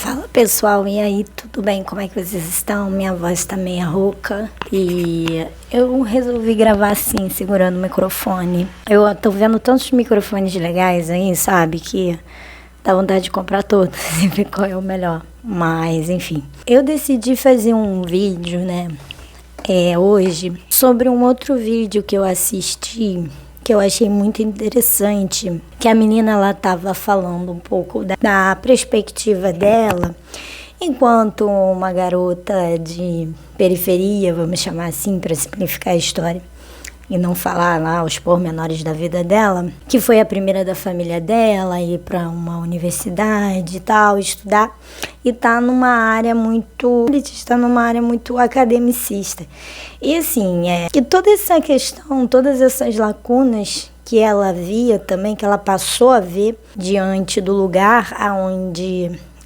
Fala pessoal, e aí, tudo bem? Como é que vocês estão? Minha voz tá meio rouca e eu resolvi gravar assim, segurando o microfone. Eu tô vendo tantos microfones legais aí, sabe? Que dá vontade de comprar todos e ver qual é o melhor. Mas, enfim. Eu decidi fazer um vídeo, né? Hoje, sobre um outro vídeo que eu assisti, que eu achei muito interessante, que a menina ela estava falando um pouco da perspectiva dela enquanto uma garota de periferia, vamos chamar assim para simplificar a história e não falar lá os pormenores da vida dela, que foi a primeira da família dela, ir para uma universidade e tal, estudar, e está numa área muito academicista. E assim, que toda essa questão, todas essas lacunas que ela via também, que ela passou a ver diante do lugar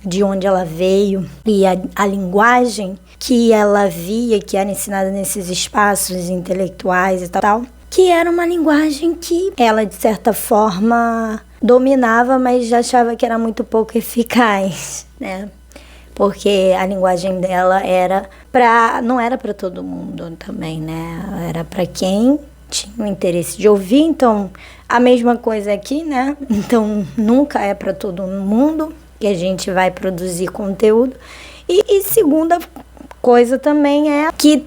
de onde ela veio e a linguagem que ela via, que era ensinada nesses espaços intelectuais e tal, que era uma linguagem que ela, de certa forma, dominava, mas já achava que era muito pouco eficaz, né? Porque a linguagem dela não era para todo mundo também, né? Era para quem tinha o interesse de ouvir. Então, a mesma coisa aqui, né? Então, nunca é para todo mundo que a gente vai produzir conteúdo. E segunda coisa também é que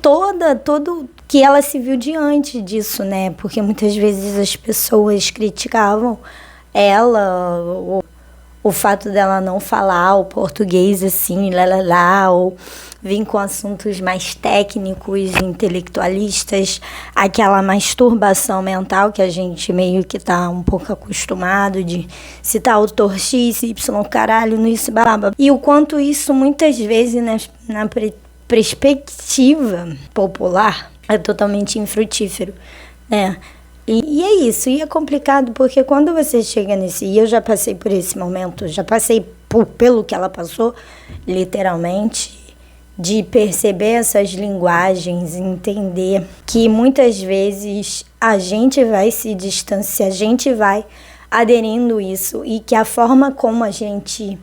que ela se viu diante disso, né? Porque muitas vezes as pessoas criticavam ela, o fato dela não falar o português assim, ou vir com assuntos mais técnicos, intelectualistas, aquela masturbação mental que a gente meio que tá um pouco acostumado de citar autor X, Y, caralho, no isso, babá. E o quanto isso muitas vezes na perspectiva popular é totalmente infrutífero, né? E é isso, e é complicado porque quando você chega e eu já passei por esse momento, já passei pelo que ela passou, literalmente, de perceber essas linguagens, entender que muitas vezes a gente vai se distanciar, a gente vai aderindo isso e que a forma como a gente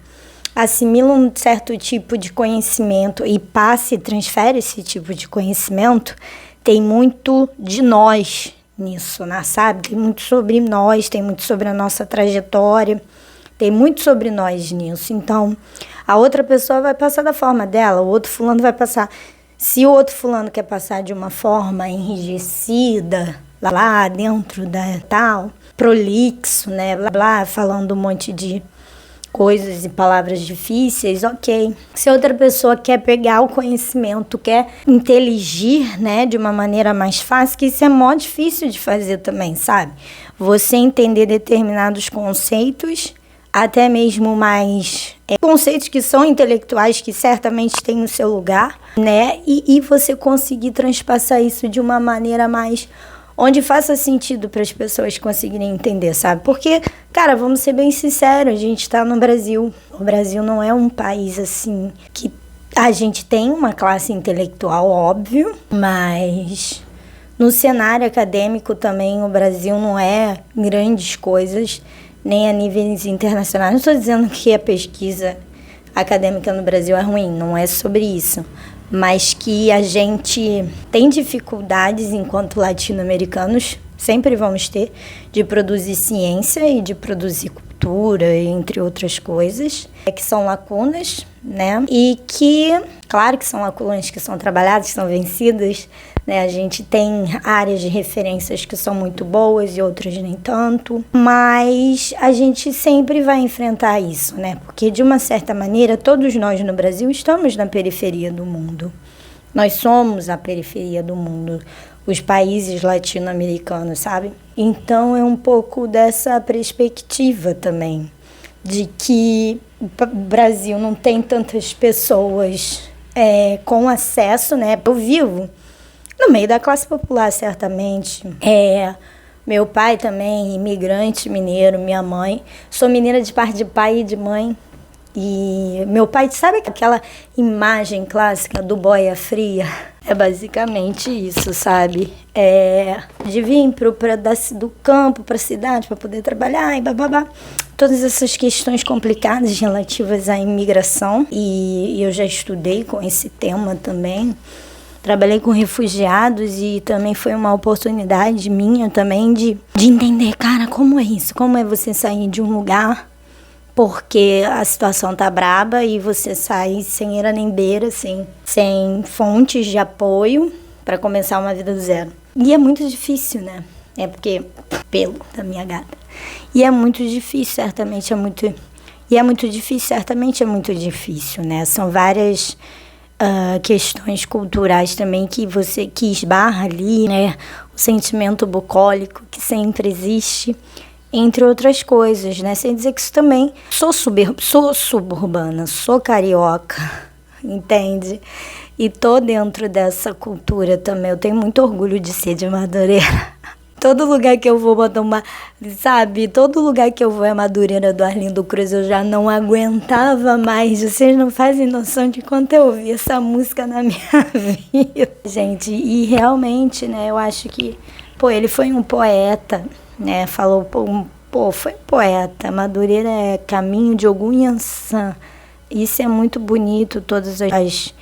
assimila um certo tipo de conhecimento e transfere esse tipo de conhecimento, tem muito de nós nisso, né, sabe? Tem muito sobre nós, tem muito sobre a nossa trajetória, tem muito sobre nós nisso. Então, a outra pessoa vai passar da forma dela, o outro fulano vai passar. Se o outro fulano quer passar de uma forma enrijecida, lá dentro da tal, prolixo, né, blá, blá, falando um monte de coisas e palavras difíceis, ok. Se outra pessoa quer pegar o conhecimento, quer inteligir, né, de uma maneira mais fácil, que isso é mó difícil de fazer também, sabe? Você entender determinados conceitos, até mesmo mais conceitos que são intelectuais, que certamente têm o seu lugar, né? E você conseguir transpassar isso de uma maneira mais onde faça sentido para as pessoas conseguirem entender, sabe? Porque, cara, vamos ser bem sinceros, a gente tá no Brasil. O Brasil não é um país, assim, que a gente tem uma classe intelectual, óbvio, mas no cenário acadêmico também o Brasil não é grandes coisas, nem a níveis internacionais. Não estou dizendo que a pesquisa acadêmica no Brasil é ruim, não é sobre isso. Mas que a gente tem dificuldades enquanto latino-americanos, sempre vamos ter, de produzir ciência e de produzir cultura, entre outras coisas, que são lacunas, né? E que, claro que são lacunas que são trabalhadas, que são vencidas, né? A gente tem áreas de referências que são muito boas e outras nem tanto, mas a gente sempre vai enfrentar isso, né? Porque, de uma certa maneira, todos nós no Brasil estamos na periferia do mundo. Nós somos a periferia do mundo, os países latino-americanos, sabe? Então, é um pouco dessa perspectiva também, de que o Brasil não tem tantas pessoas com acesso, né? Eu vivo no meio da classe popular, certamente. Meu pai também, imigrante mineiro, minha mãe. Sou mineira de parte de pai e de mãe. E meu pai, sabe aquela imagem clássica do boia fria? É basicamente isso, sabe? De vir do campo para a cidade para poder trabalhar e bababá. todas essas questões complicadas relativas à imigração, e eu já estudei com esse tema também. Trabalhei com refugiados e também foi uma oportunidade minha também de entender, cara, como é isso? Como é você sair de um lugar porque a situação tá braba e você sai sem eira nem beira, sem fontes de apoio para começar uma vida do zero. E é muito difícil, né? É porque pelo da minha gata. E é muito difícil, certamente é muito... E é muito difícil, certamente é muito difícil, né? São várias... questões culturais também que esbarra ali, né? O sentimento bucólico que sempre existe, entre outras coisas, né? Sem dizer que isso também... Sou suburbana, sou carioca, entende? E tô dentro dessa cultura também. Eu tenho muito orgulho de ser de Madureira. Todo lugar que eu vou botar uma... Sabe? Todo lugar que eu vou é Madureira do Arlindo Cruz. Eu já não aguentava mais. Vocês não fazem noção de quanto eu ouvi essa música na minha vida. Gente, e realmente, né? Eu acho que... ele foi um poeta, né? Falou... foi poeta. Madureira é caminho de Ogum Yansan. Isso é muito bonito, todas as...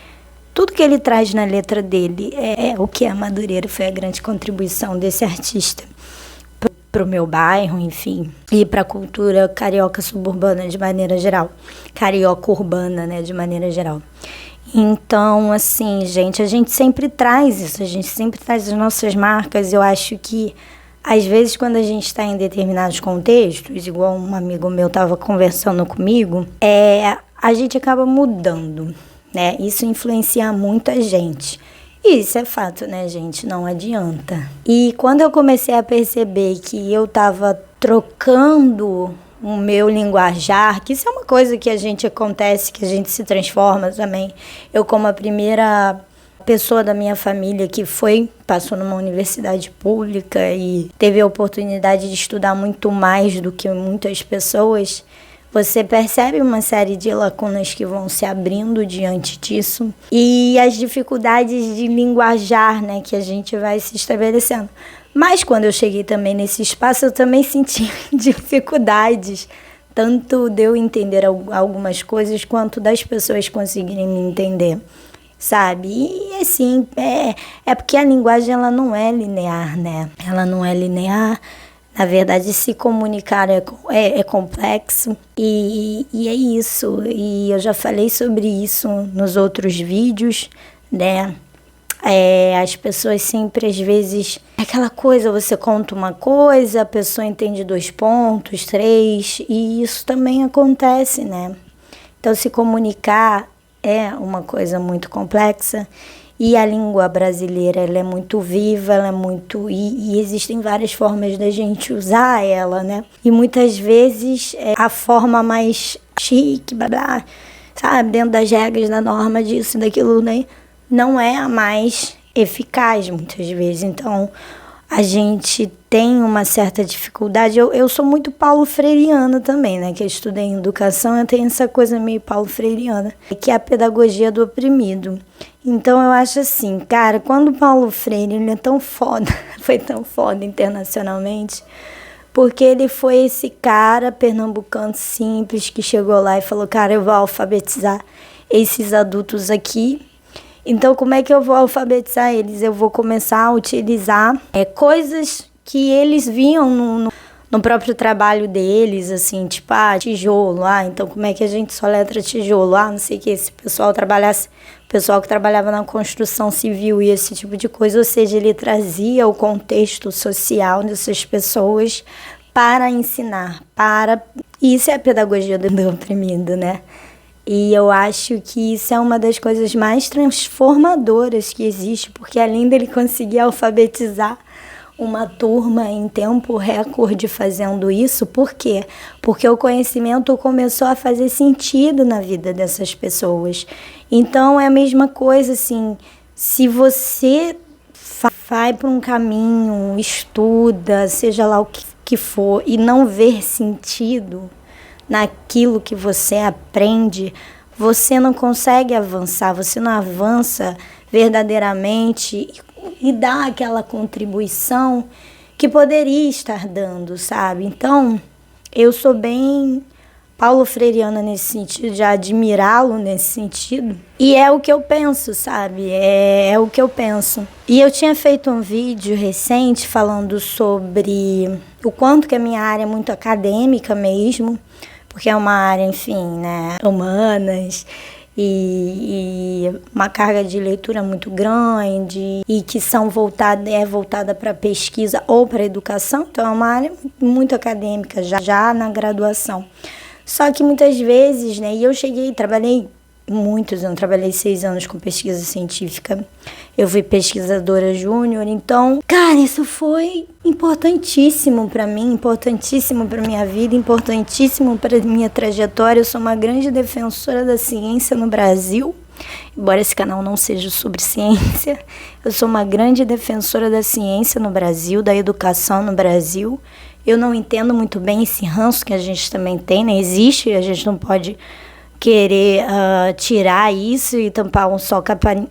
Tudo que ele traz na letra dele é o que a Madureira foi a grande contribuição desse artista para o meu bairro, enfim, e para a cultura carioca suburbana de maneira geral, carioca urbana, né, de maneira geral. Então, assim, gente, a gente sempre traz isso, a gente sempre traz as nossas marcas. Eu acho que, às vezes, quando a gente está em determinados contextos, igual um amigo meu estava conversando comigo, a gente acaba mudando, né? Isso influencia muita gente. E isso é fato, né, gente? Não adianta. E quando eu comecei a perceber que eu estava trocando o meu linguajar, que isso é uma coisa que a gente acontece, que a gente se transforma também. Eu, como a primeira pessoa da minha família que passou numa universidade pública e teve a oportunidade de estudar muito mais do que muitas pessoas, você percebe uma série de lacunas que vão se abrindo diante disso e as dificuldades de linguajar, né, que a gente vai se estabelecendo. Mas quando eu cheguei também nesse espaço, eu também senti dificuldades, tanto de eu entender algumas coisas, quanto das pessoas conseguirem me entender, sabe? E assim, é porque a linguagem ela não é linear, né? Ela não é linear. Na verdade, se comunicar é complexo e é isso. E eu já falei sobre isso nos outros vídeos, né? As pessoas sempre, às vezes, aquela coisa, você conta uma coisa, a pessoa entende 2 pontos, 3, e isso também acontece, né? Então, se comunicar é uma coisa muito complexa. E a língua brasileira, ela é muito viva, ela é muito... E existem várias formas da gente usar ela, né? E muitas vezes a forma mais chique, blá, blá, sabe? Dentro das regras, da norma, disso, daquilo, né? Não é a mais eficaz, muitas vezes. Então, a gente tem uma certa dificuldade. Eu sou muito paulo freireana também, né? Que eu estudei em educação, eu tenho essa coisa meio paulo freireana, que é a pedagogia do oprimido. Então, eu acho assim, cara, quando o Paulo Freire, ele é tão foda, foi tão foda internacionalmente, porque ele foi esse cara pernambucano simples que chegou lá e falou, cara, eu vou alfabetizar esses adultos aqui. Então, como é que eu vou alfabetizar eles? Eu vou começar a utilizar coisas que eles viam no próprio trabalho deles, assim, tipo, tijolo, então como é que a gente soletra tijolo? Não sei o que, esse pessoal que trabalhava na construção civil e esse tipo de coisa, ou seja, ele trazia o contexto social dessas pessoas para ensinar, E isso é a pedagogia do oprimido, né? E eu acho que isso é uma das coisas mais transformadoras que existe, porque além dele conseguir alfabetizar uma turma em tempo recorde fazendo isso, por quê? Porque o conhecimento começou a fazer sentido na vida dessas pessoas. Então é a mesma coisa, assim, se você vai para um caminho, estuda, seja lá o que for, e não ver sentido naquilo que você aprende, você não consegue avançar, você não avança verdadeiramente e dá aquela contribuição que poderia estar dando, sabe? Então, eu sou bem Paulo Freireana nesse sentido, de admirá-lo nesse sentido. E é o que eu penso, sabe? É o que eu penso. E eu tinha feito um vídeo recente falando sobre o quanto que a minha área é muito acadêmica mesmo, porque é uma área, enfim, né, humanas, e uma carga de leitura muito grande e que é voltada para pesquisa ou para educação, então é uma área muito acadêmica já na graduação. Só que muitas vezes, né, e eu trabalhei muitos anos, trabalhei 6 anos com pesquisa científica, eu fui pesquisadora júnior, então, cara, isso foi importantíssimo para mim, importantíssimo para minha vida, importantíssimo para minha trajetória. Eu sou uma grande defensora da ciência no Brasil, embora esse canal não seja sobre ciência, eu sou uma grande defensora da ciência no Brasil, da educação no Brasil. Eu não entendo muito bem esse ranço que a gente também tem, né? Existe, a gente não pode querer tirar isso e tampar um sol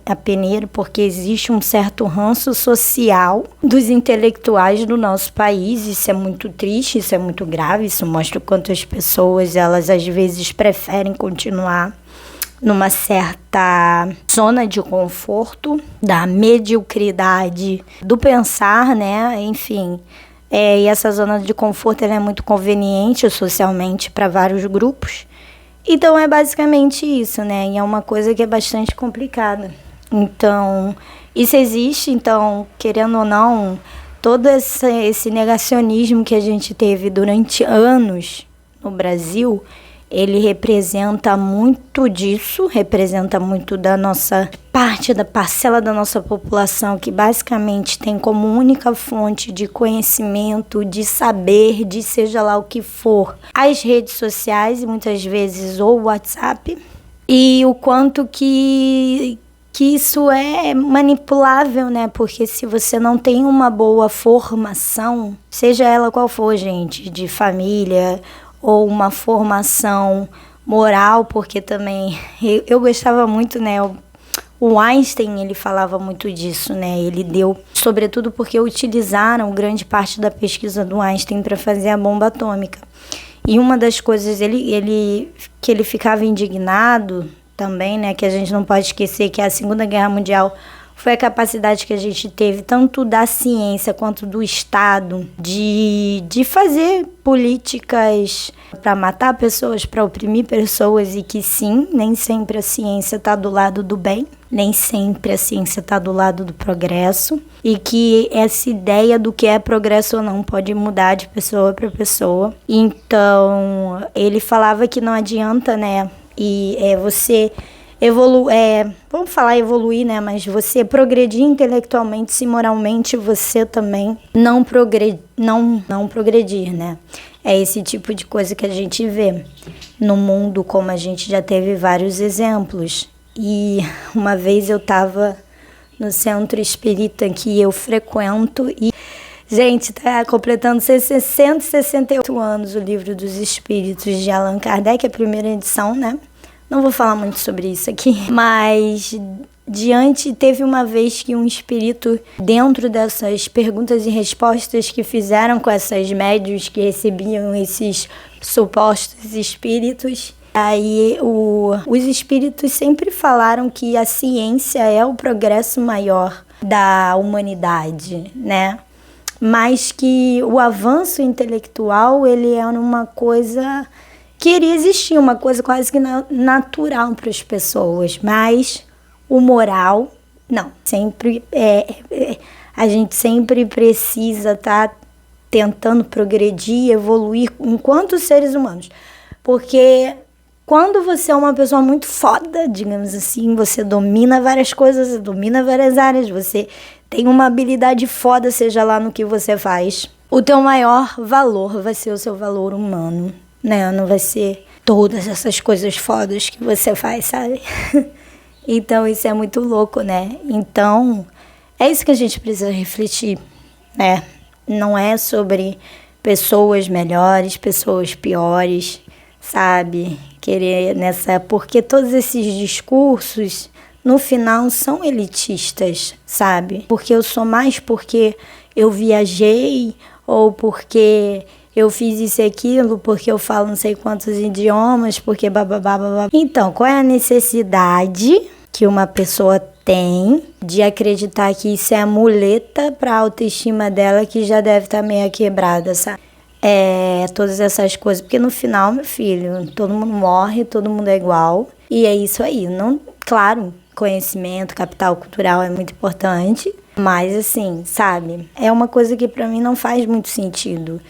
a peneira, porque existe um certo ranço social dos intelectuais do nosso país. Isso é muito triste, isso é muito grave, isso mostra o quanto as pessoas, elas às vezes preferem continuar numa certa zona de conforto, da mediocridade, do pensar, né? Enfim, e essa zona de conforto ela é muito conveniente socialmente para vários grupos. Então é basicamente isso, né? E é uma coisa que é bastante complicada. Então, isso existe, então, querendo ou não, todo esse negacionismo que a gente teve durante anos no Brasil, ele representa muito disso, representa muito da nossa parte, da parcela da nossa população que basicamente tem como única fonte de conhecimento, de saber, de seja lá o que for, as redes sociais e muitas vezes o WhatsApp. E o quanto que isso é manipulável, né? Porque se você não tem uma boa formação, seja ela qual for, gente, de família ou uma formação moral, porque também eu gostava muito, né? O Einstein, ele falava muito disso, né? Ele deu, sobretudo porque utilizaram grande parte da pesquisa do Einstein para fazer a bomba atômica. E uma das coisas que ele ficava indignado também, né? Que a gente não pode esquecer que a Segunda Guerra Mundial foi a capacidade que a gente teve, tanto da ciência quanto do Estado, de fazer políticas para matar pessoas, para oprimir pessoas, e que sim, nem sempre a ciência está do lado do bem, nem sempre a ciência está do lado do progresso, e que essa ideia do que é progresso ou não pode mudar de pessoa para pessoa. Então, ele falava que não adianta, né, você vamos falar evoluir, né? Mas você progredir intelectualmente, se moralmente você também não progredir, né? É esse tipo de coisa que a gente vê no mundo, como a gente já teve vários exemplos. E uma vez eu estava no centro espírita que eu frequento e, gente, tá completando 668 anos o Livro dos Espíritos de Allan Kardec, a primeira edição, né? Não vou falar muito sobre isso aqui, mas teve uma vez que um espírito, dentro dessas perguntas e respostas que fizeram com essas médiuns que recebiam esses supostos espíritos, aí os espíritos sempre falaram que a ciência é o progresso maior da humanidade, né? Mas que o avanço intelectual, ele é uma coisa que iria existir, uma coisa quase que natural para as pessoas, mas o moral, não. Sempre a gente sempre precisa estar tentando progredir, evoluir enquanto seres humanos, porque quando você é uma pessoa muito foda, digamos assim, você domina várias coisas, você domina várias áreas, você tem uma habilidade foda, seja lá no que você faz, o teu maior valor vai ser o seu valor humano, né? Não vai ser todas essas coisas fodas que você faz, sabe? Então isso é muito louco, né? Então é isso que a gente precisa refletir, né? Não é sobre pessoas melhores, pessoas piores, sabe? Porque todos esses discursos no final são elitistas, sabe? Porque eu sou mais porque eu viajei, ou porque eu fiz isso e aquilo, porque eu falo não sei quantos idiomas, porque bababá, babá. Então, qual é a necessidade que uma pessoa tem de acreditar que isso é a muleta para a autoestima dela, que já deve estar meio quebrada, sabe? Todas essas coisas, porque no final, meu filho, todo mundo morre, todo mundo é igual, e é isso aí. Não, claro, conhecimento, capital cultural é muito importante, mas assim, sabe, é uma coisa que para mim não faz muito sentido.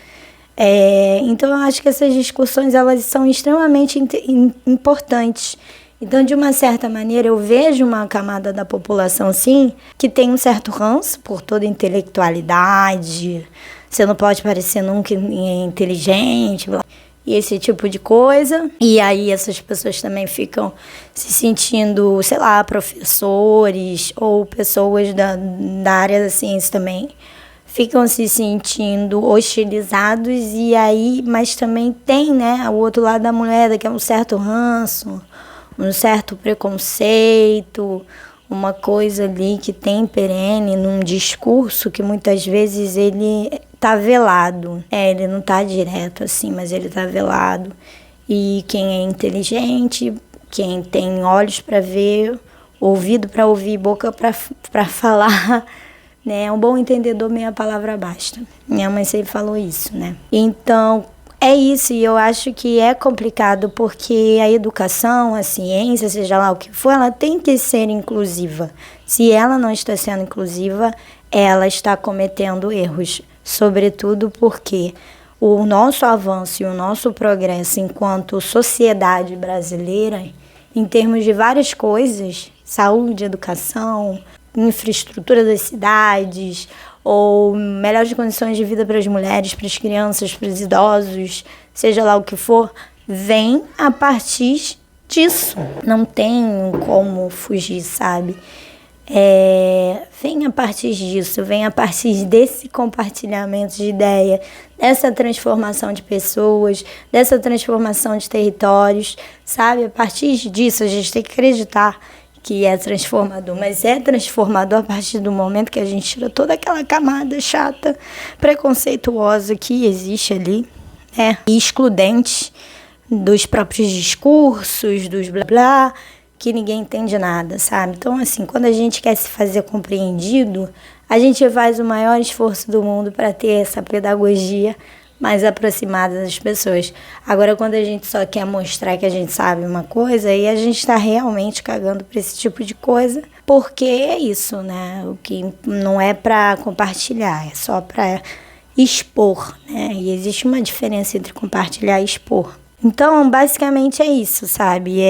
Então eu acho que essas discussões, elas são extremamente importantes. Então, de uma certa maneira, eu vejo uma camada da população, sim, que tem um certo ranço por toda intelectualidade. Você não pode parecer nunca inteligente, blá, e esse tipo de coisa. E aí essas pessoas também ficam se sentindo, sei lá, professores ou pessoas da área da ciência também. Ficam se sentindo hostilizados, e aí, mas também tem, né, o outro lado da moeda, que é um certo ranço, um certo preconceito, uma coisa ali que tem perene num discurso que muitas vezes ele tá velado. Ele não tá direto assim, mas ele tá velado. E quem é inteligente, quem tem olhos para ver, ouvido para ouvir, boca para falar, né? Um bom entendedor, meia palavra basta. Minha mãe sempre falou isso, né? Então, é isso, e eu acho que é complicado porque a educação, a ciência, seja lá o que for, ela tem que ser inclusiva. Se ela não está sendo inclusiva, ela está cometendo erros, sobretudo porque o nosso avanço e o nosso progresso enquanto sociedade brasileira, em termos de várias coisas, saúde, educação, infraestrutura das cidades, ou melhores condições de vida para as mulheres, para as crianças, para os idosos, seja lá o que for, vem a partir disso. Não tem como fugir, sabe? Vem a partir disso, vem a partir desse compartilhamento de ideia, dessa transformação de pessoas, dessa transformação de territórios, sabe? A partir disso, a gente tem que acreditar que é transformador, mas é transformador a partir do momento que a gente tira toda aquela camada chata, preconceituosa que existe ali, né? E excludente dos próprios discursos, dos blá blá, que ninguém entende nada, sabe? Então, assim, quando a gente quer se fazer compreendido, a gente faz o maior esforço do mundo para ter essa pedagogia mais aproximada das pessoas. Agora, quando a gente só quer mostrar que a gente sabe uma coisa, aí a gente está realmente cagando para esse tipo de coisa, porque é isso, né? O que não é para compartilhar, é só para expor, né? E existe uma diferença entre compartilhar e expor. Então, basicamente é isso, sabe?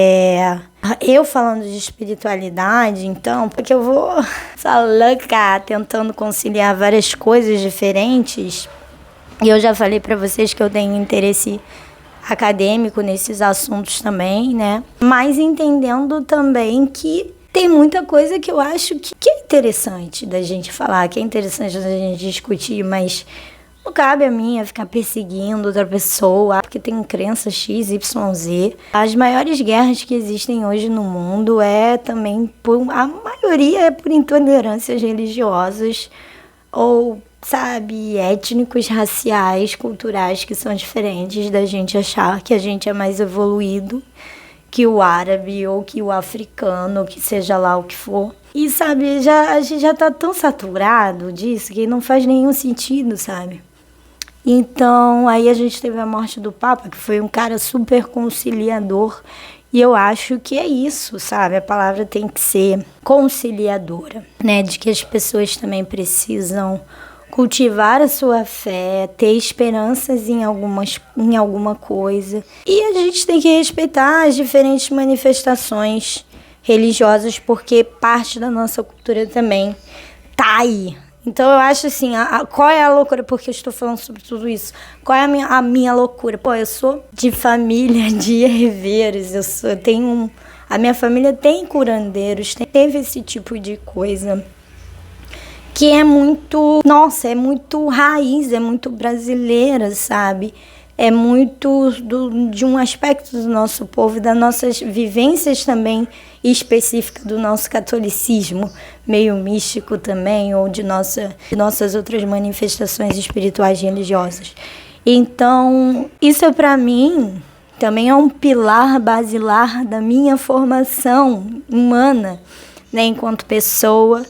Eu falando de espiritualidade, então, porque eu vou louca tentando conciliar várias coisas diferentes. E eu já falei para vocês que eu tenho interesse acadêmico nesses assuntos também, né? Mas entendendo também que tem muita coisa que eu acho que é interessante da gente falar, que é interessante da gente discutir, mas não cabe a mim ficar perseguindo outra pessoa porque tem crença X, Y, Z. As maiores guerras que existem hoje no mundo também a maioria é por intolerâncias religiosas ou, sabe, étnicos, raciais, culturais que são diferentes da gente achar que a gente é mais evoluído que o árabe ou que o africano, ou que seja lá o que for. E, sabe, a gente já tá tão saturado disso que não faz nenhum sentido, sabe? Então, aí a gente teve a morte do Papa, que foi um cara super conciliador, e eu acho que é isso, sabe? A palavra tem que ser conciliadora, né? De que as pessoas também precisam cultivar a sua fé, ter esperanças em alguma coisa. E a gente tem que respeitar as diferentes manifestações religiosas, porque parte da nossa cultura também tá aí. Então eu acho assim, qual é a loucura? Porque eu estou falando sobre tudo isso. Qual é a minha loucura? Pô, eu sou de família de herveiros, a minha família tem curandeiros, teve esse tipo de coisa. Que é muito, nossa, é muito raiz, é muito brasileira, sabe? É muito de um aspecto do nosso povo, das nossas vivências também específicas do nosso catolicismo, meio místico também, ou de nossas outras manifestações espirituais religiosas. Então, isso para mim também é um pilar basilar da minha formação humana, né, enquanto pessoa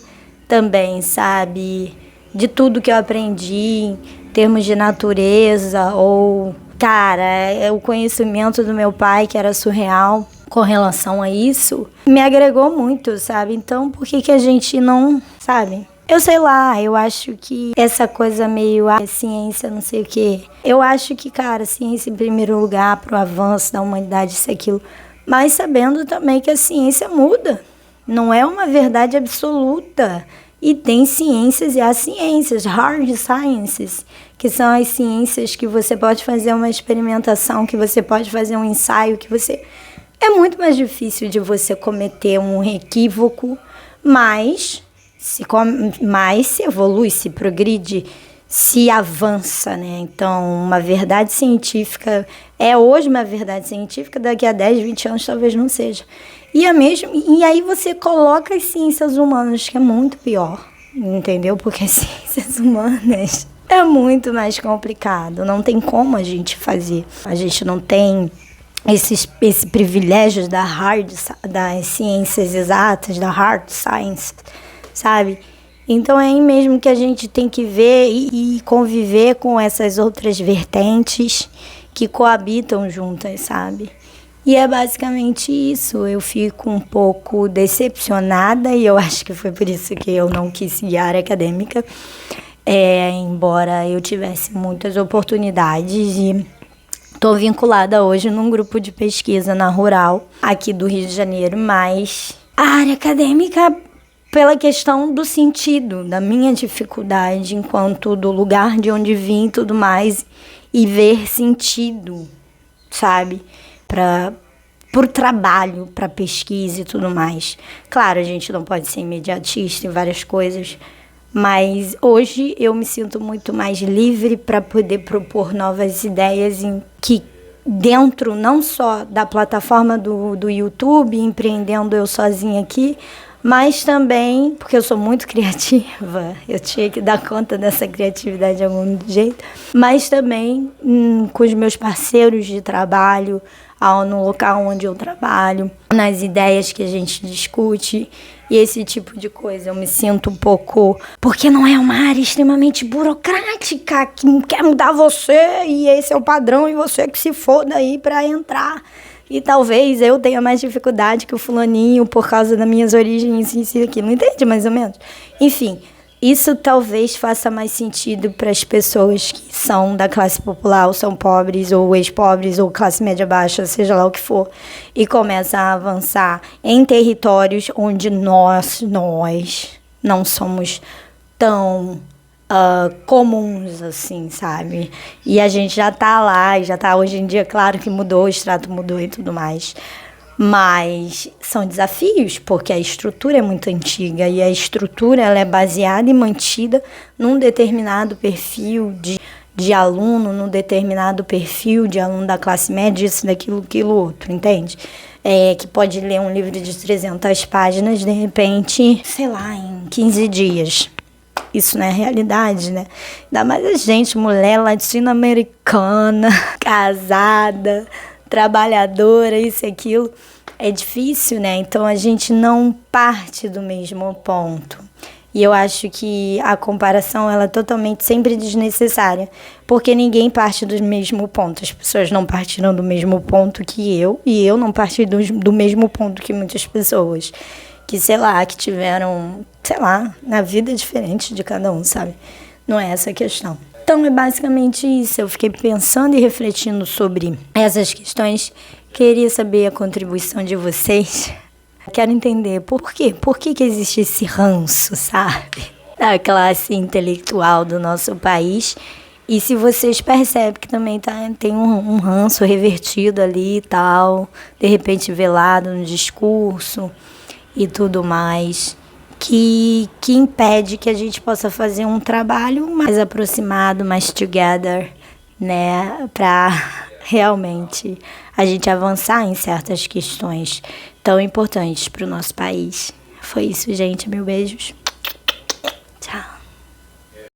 também, sabe? De tudo que eu aprendi em termos de natureza ou, cara, o conhecimento do meu pai, que era surreal com relação a isso, me agregou muito, sabe? Então, por que a gente não, sabe? Eu sei lá, eu acho que essa coisa meio ciência, não sei o quê. Eu acho que, cara, ciência em primeiro lugar pro avanço da humanidade, isso e aquilo. Mas sabendo também que a ciência muda. Não é uma verdade absoluta. E tem ciências e há ciências, hard sciences, que são as ciências que você pode fazer uma experimentação, que você pode fazer um ensaio, que você... É muito mais difícil de você cometer um equívoco, mas se evolui, se progride, se avança, né? Então, uma verdade científica é hoje uma verdade científica, daqui a 10, 20 anos talvez não seja. E aí você coloca as ciências humanas, que é muito pior, entendeu? Porque as ciências humanas é muito mais complicado, não tem como a gente fazer. A gente não tem esse privilégio das ciências exatas, da hard science, sabe? Então é aí mesmo que a gente tem que ver e conviver com essas outras vertentes que coabitam juntas, sabe? E é basicamente isso. Eu fico um pouco decepcionada e eu acho que foi por isso que eu não quis seguir a área acadêmica, embora eu tivesse muitas oportunidades e estou vinculada hoje num grupo de pesquisa na Rural, aqui do Rio de Janeiro, mas a área acadêmica, pela questão do sentido, da minha dificuldade enquanto do lugar de onde vim e tudo mais, e ver sentido, sabe? Por trabalho, para pesquisa e tudo mais. Claro, a gente não pode ser imediatista em várias coisas, mas hoje eu me sinto muito mais livre para poder propor novas ideias que dentro não só da plataforma do YouTube, empreendendo eu sozinha aqui, mas também, porque eu sou muito criativa, eu tinha que dar conta dessa criatividade de algum jeito, mas também com os meus parceiros de trabalho, no local onde eu trabalho, nas ideias que a gente discute e esse tipo de coisa. Eu me sinto um pouco... Porque não é uma área extremamente burocrática que quer mudar você e esse é o padrão e você que se foda aí para entrar. E talvez eu tenha mais dificuldade que o fulaninho por causa das minhas origens em aqui. Não entende, mais ou menos? Enfim, isso talvez faça mais sentido para as pessoas que são da classe popular, ou são pobres, ou ex-pobres, ou classe média baixa, seja lá o que for, e começa a avançar em territórios onde nós não somos tão comuns, assim, sabe? E a gente já tá lá, e já tá hoje em dia, claro que mudou, o extrato mudou e tudo mais. Mas são desafios, porque a estrutura é muito antiga e a estrutura ela é baseada e mantida num determinado perfil de aluno, num determinado perfil de aluno da classe média, isso, daquilo, aquilo, outro, entende? Que pode ler um livro de 300 páginas, de repente, sei lá, em 15 dias. Isso não é realidade, né? Ainda mais a gente, mulher latino-americana, casada, trabalhadora, isso e aquilo, é difícil, né? Então a gente não parte do mesmo ponto. E eu acho que a comparação ela é totalmente sempre desnecessária, porque ninguém parte do mesmo ponto. As pessoas não partiram do mesmo ponto que eu, e eu não parti do mesmo ponto que muitas pessoas. Que, sei lá, que tiveram, sei lá, na vida diferente de cada um, sabe? Não é essa a questão. Então, é basicamente isso. Eu fiquei pensando e refletindo sobre essas questões. Queria saber a contribuição de vocês. Quero entender por quê? Por que existe esse ranço, sabe? Da classe intelectual do nosso país. E se vocês percebem que também tem um ranço revertido ali e tal, de repente velado no discurso e tudo mais, que impede que a gente possa fazer um trabalho mais aproximado, mais together, né, para realmente a gente avançar em certas questões tão importantes para o nosso país. Foi isso, gente. Meus beijos.